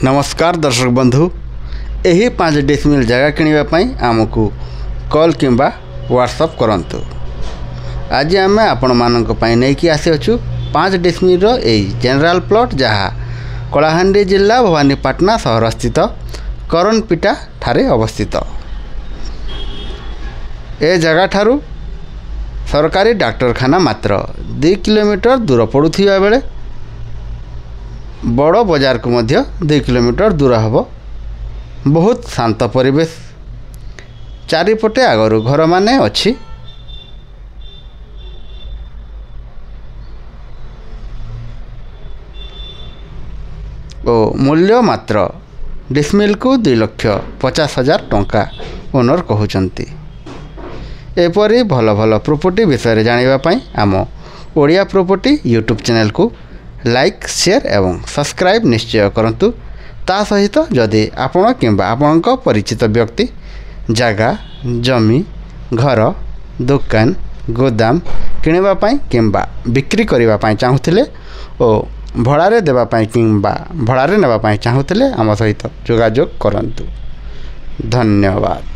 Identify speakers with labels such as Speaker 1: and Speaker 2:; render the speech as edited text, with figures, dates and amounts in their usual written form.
Speaker 1: नमस्कार दर्शक बंधु, यही 5 डेसिमिल जगह किणापी आमको कॉल किंबा व्हाट्सएप करंतु। आज आम आपण मानक नहीं कि आसीचु 5 डेसिमिल जनरल प्लॉट जहाँ कलाहांडी जिला भवानीपाटना सहर स्थित करणपिटा ठारे अवस्थित। ए जगह ठारू सरकारी डाक्तरखाना मात्र 2 किलोमीटर दूर पड़ुथिबा बेले बड़ बाजार को मध्य 2 किलोमीटर दूर हब। बहुत शांत परिवेश, चारिपटे आगरू घर माने अछि। ओ मूल्य मात्र डिसमिल को 2,50,000 टंका ओनर कहउचंती। एपरी भल भल प्रॉपर्टी विषय जानापी आम ओडिया प्रॉपर्टी यूट्यूब चैनल को लाइक शेयर एवं सब्सक्राइब निश्चय करंतु। ता सहित जदि आपण किंबा आपणक परिचित व्यक्ति जगह जमी घर दुकान गोदाम किणवाई किंबा बिक्री करने चाहूले और भड़ारे देवाई किंबा भड़ारे नेबाई चाहूले आम सहित जोगाजोग करंतु। धन्यवाद।